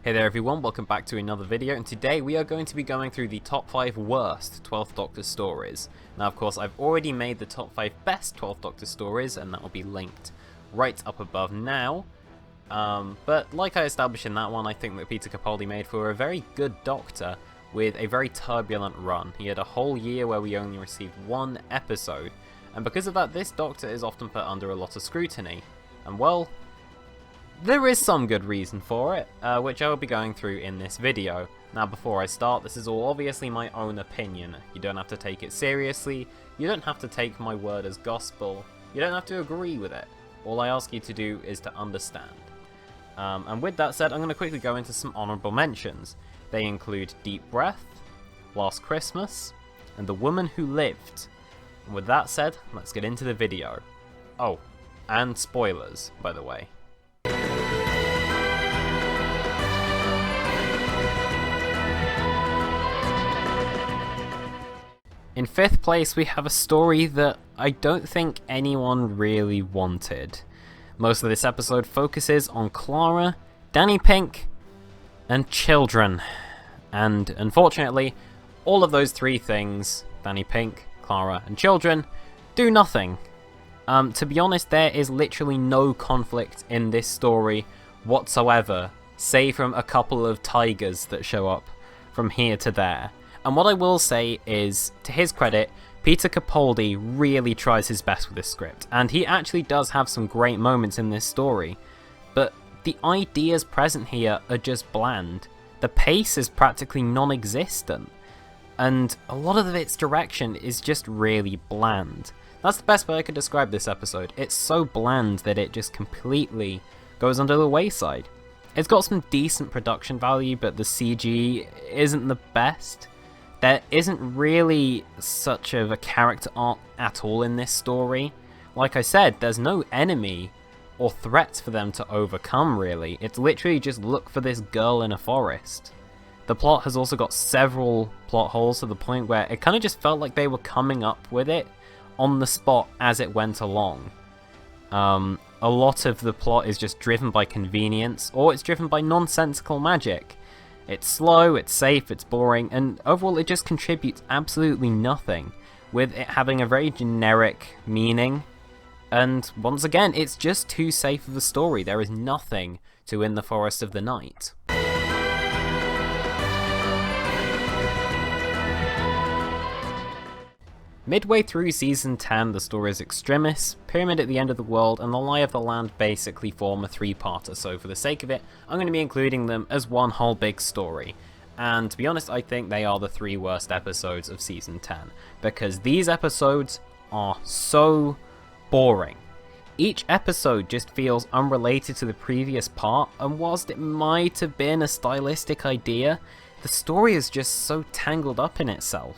Hey there everyone, welcome back to another video, and today we are going to be going through the top 5 worst 12th Doctor stories. Now of course I've already made the top 5 best 12th Doctor stories, and that will be linked right up above now. But like I established in that one, I think that Peter Capaldi made for a very good Doctor with a very turbulent run. He had a whole year where we only received one episode, and because of that this Doctor is often put under a lot of scrutiny. And well, there is some good reason for it, which I will be going through in this video. Now before I start, this is all obviously my own opinion. You don't have to take it seriously, you don't have to take my word as gospel, you don't have to agree with it. All I ask you to do is to understand. And with that said, I'm going to quickly go into some honourable mentions. They include Deep Breath, Last Christmas, and The Woman Who Lived. And with that said, let's get into the video. Oh, and spoilers, by the way. In 5th place, we have a story that I don't think anyone really wanted. Most of this episode focuses on Clara, Danny Pink, and children. And unfortunately, all of those three things, Danny Pink, Clara, and children, do nothing. To be honest, there is literally no conflict in this story whatsoever, save from a couple of tigers that show up from here to there. And what I will say is, to his credit, Peter Capaldi really tries his best with this script, and he actually does have some great moments in this story, but the ideas present here are just bland. The pace is practically non-existent, and a lot of its direction is just really bland. That's the best way I could describe this episode. It's so bland that it just completely goes under the wayside. It's got some decent production value, but the CG isn't the best. There isn't really such of a character arc at all in this story. Like I said, there's no enemy or threats for them to overcome really. It's literally just look for this girl in a forest. The plot has also got several plot holes to the point where it kind of just felt like they were coming up with it on the spot as it went along. A lot of the plot is just driven by convenience, or it's driven by nonsensical magic. It's slow, it's safe, it's boring, and overall it just contributes absolutely nothing, with it having a very generic meaning. And once again, it's just too safe of a story. There is nothing to In the Forest of the Night. Midway through Season 10, the stories Extremis, Pyramid at the End of the World, and The Lie of the Land basically form a three-parter, so for the sake of it, I'm going to be including them as one whole big story. And to be honest, I think they are the 3 worst episodes of Season 10, because these episodes are so boring. Each episode just feels unrelated to the previous part, and whilst it might have been a stylistic idea, the story is just so tangled up in itself.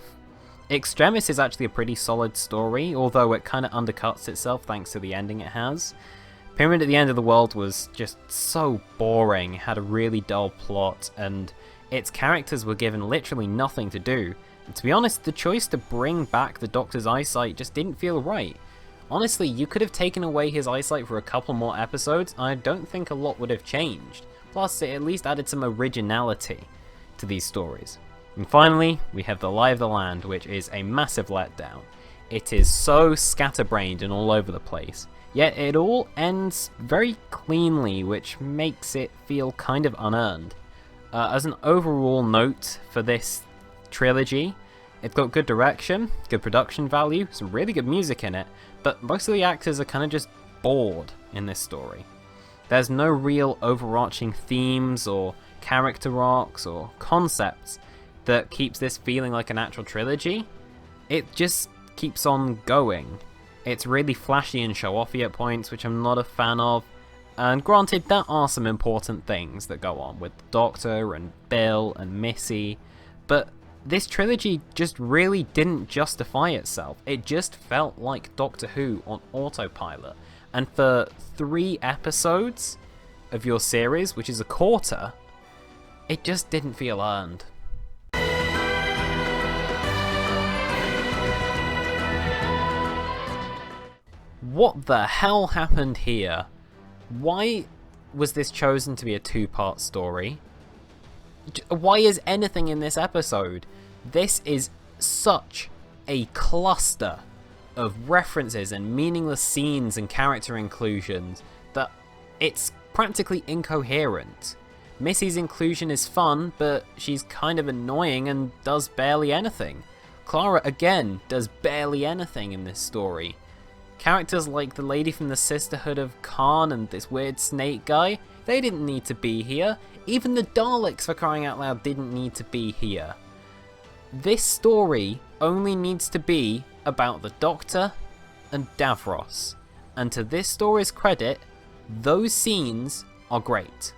Extremis is actually a pretty solid story, although it kind of undercuts itself thanks to the ending it has. Pyramid at the End of the World was just so boring, had a really dull plot, and its characters were given literally nothing to do. And to be honest, the choice to bring back the Doctor's eyesight just didn't feel right. Honestly, you could have taken away his eyesight for a couple more episodes, and I don't think a lot would have changed. Plus, it at least added some originality to these stories. And finally, we have The Lie of the Land, which is a massive letdown. It is so scatterbrained and all over the place, yet it all ends very cleanly, which makes it feel kind of unearned. As an overall note for this trilogy, it's got good direction, good production value, some really good music in it, but most of the actors are kind of just bored in this story. There's no real overarching themes or character arcs or concepts that keeps this feeling like an actual trilogy. It just keeps on going. It's really flashy and show-offy at points, which I'm not a fan of, and granted, there are some important things that go on with the Doctor and Bill and Missy, but this trilogy just really didn't justify itself. It just felt like Doctor Who on autopilot, and for 3 episodes of your series, which is a quarter, it just didn't feel earned. What the hell happened here? Why was this chosen to be a 2-part story? Why is anything in this episode? This is such a cluster of references and meaningless scenes and character inclusions that it's practically incoherent. Missy's inclusion is fun, but she's kind of annoying and does barely anything. Clara, again, does barely anything in this story. Characters like the lady from the Sisterhood of Khan and this weird snake guy, they didn't need to be here. Even the Daleks, for crying out loud, didn't need to be here. This story only needs to be about the Doctor and Davros. And to this story's credit, those scenes are great.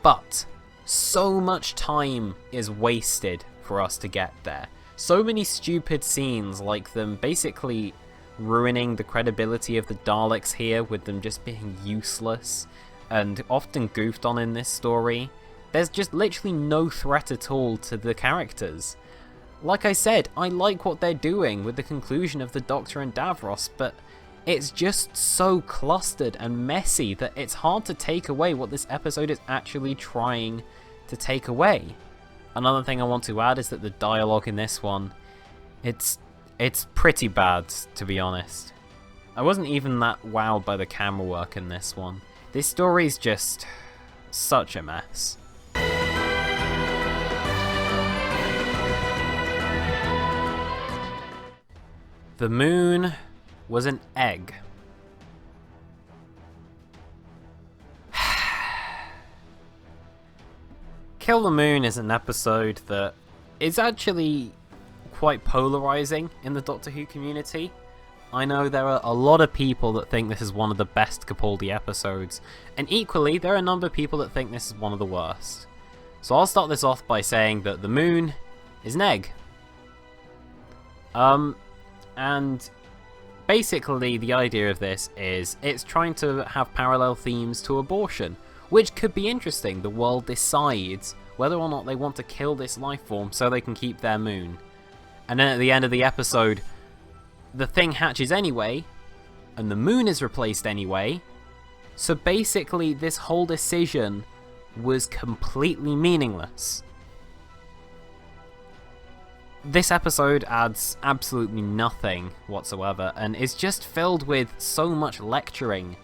But so much time is wasted for us to get there. So many stupid scenes, like them basically ruining the credibility of the Daleks here with them just being useless and often goofed on in this story. There's just literally no threat at all to the characters. Like I said, I like what they're doing with the conclusion of the Doctor and Davros, but it's just so clustered and messy that it's hard to take away what this episode is actually trying to take away. Another thing I want to add is that the dialogue in this one, it's pretty bad, to be honest. I wasn't even that wowed by the camera work in this one. This story's just such a mess. The moon was an egg. Kill the Moon is an episode that is actually quite polarizing in the Doctor Who community. I know there are a lot of people that think this is one of the best Capaldi episodes, and equally there are a number of people that think this is one of the worst. So I'll start this off by saying that the moon is an egg. And basically the idea of this is it's trying to have parallel themes to abortion, which could be interesting. The world decides whether or not they want to kill this life form so they can keep their moon. And then at the end of the episode, the thing hatches anyway, and the moon is replaced anyway, so basically this whole decision was completely meaningless. This episode adds absolutely nothing whatsoever, and is just filled with so much lecturing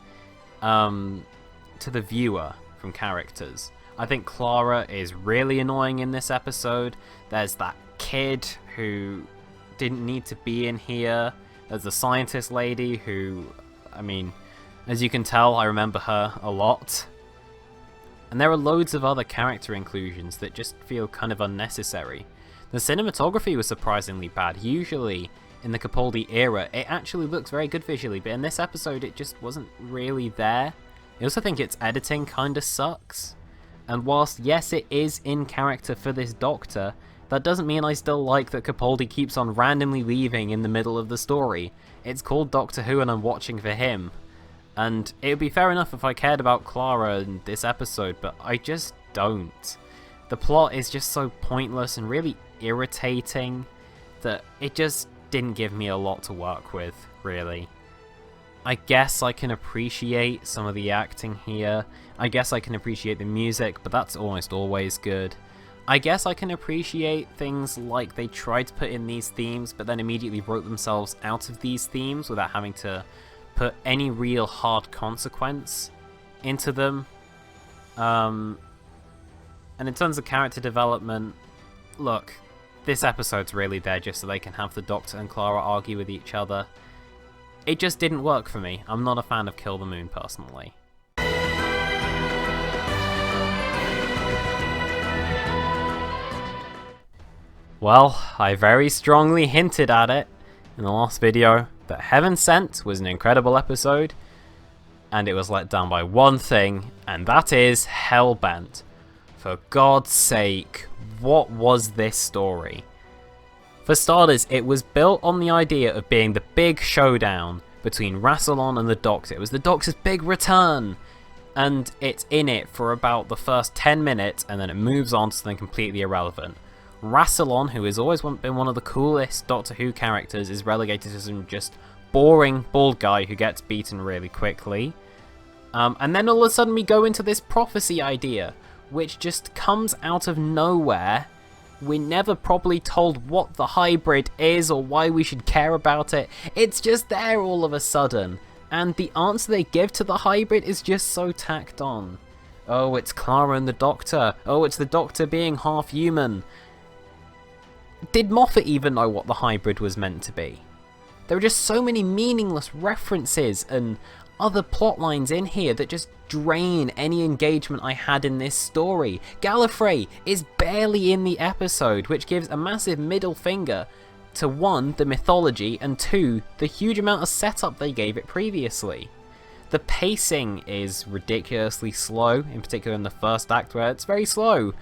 to the viewer from characters. I think Clara is really annoying in this episode. There's that kid who didn't need to be in here. There's the scientist lady who, I mean, as you can tell, I remember her a lot. And there are loads of other character inclusions that just feel kind of unnecessary. The cinematography was surprisingly bad. Usually, in the Capaldi era, it actually looks very good visually, but in this episode it just wasn't really there. I also think its editing kinda sucks. And whilst, yes, it is in character for this Doctor, that doesn't mean I still like that Capaldi keeps on randomly leaving in the middle of the story. It's called Doctor Who and I'm watching for him. And it would be fair enough if I cared about Clara in this episode, but I just don't. The plot is just so pointless and really irritating that it just didn't give me a lot to work with, really. I guess I can appreciate some of the acting here. I guess I can appreciate the music, but that's almost always good. I guess I can appreciate things like they tried to put in these themes, but then immediately wrote themselves out of these themes without having to put any real hard consequence into them. And in terms of character development, look, this episode's really there just so they can have the Doctor and Clara argue with each other. It just didn't work for me. I'm not a fan of Kill the Moon, personally. Well, I very strongly hinted at it in the last video that Heaven Sent was an incredible episode, and it was let down by one thing, and that is Hellbent. For God's sake, what was this story? For starters, it was built on the idea of being the big showdown between Rassilon and the Doctor. It was the Doctor's big return, and it's in it for about the first 10 minutes, and then it moves on to something completely irrelevant. Rassilon, who has always been one of the coolest Doctor Who characters, is relegated to some just boring bald guy who gets beaten really quickly. And then all of a sudden we go into this prophecy idea, which just comes out of nowhere. We're never properly told what the hybrid is or why we should care about it. It's just there all of a sudden. And the answer they give to the hybrid is just so tacked on. Oh, it's Clara and the Doctor. Oh, it's the Doctor being half human. Did Moffat even know what the hybrid was meant to be? There are just so many meaningless references and other plot lines in here that just drain any engagement I had in this story. Gallifrey is barely in the episode, which gives a massive middle finger to 1, the mythology, and 2, the huge amount of setup they gave it previously. The pacing is ridiculously slow, in particular in the first act where it's very slow.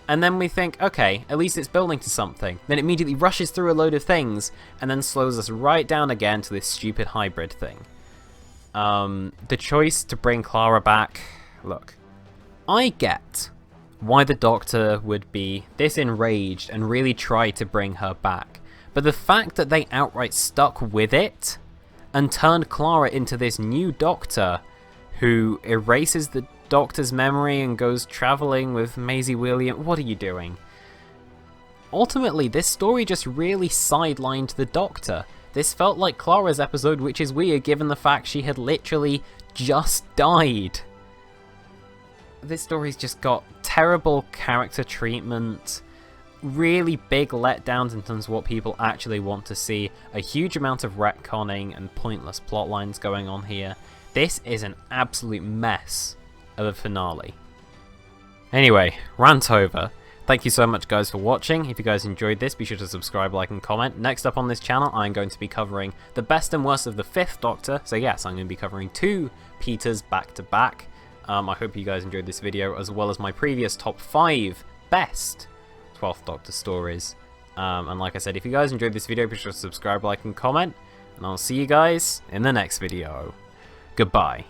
And then we think, okay, at least it's building to something. Then it immediately rushes through a load of things, and then slows us right down again to this stupid hybrid thing. The choice to bring Clara back, look, I get why the Doctor would be this enraged and really try to bring her back, but the fact that they outright stuck with it and turned Clara into this new Doctor who erases the Doctor's memory and goes travelling with Maisie Williams, what are you doing? Ultimately, this story just really sidelined the Doctor. This felt like Clara's episode, which is weird given the fact she had literally just died. This story's just got terrible character treatment, really big letdowns in terms of what people actually want to see, a huge amount of retconning and pointless plot lines going on here. This is an absolute mess of a finale. Anyway, rant over. Thank you so much guys for watching. If you guys enjoyed this, be sure to subscribe, like and comment. Next up on this channel, I'm going to be covering the best and worst of the 5th Doctor. So yes, I'm going to be covering 2 Peters back to back. I hope you guys enjoyed this video, as well as my previous top 5 best 12th Doctor stories. And like I said, if you guys enjoyed this video, be sure to subscribe, like and comment. And I'll see you guys in the next video. Goodbye.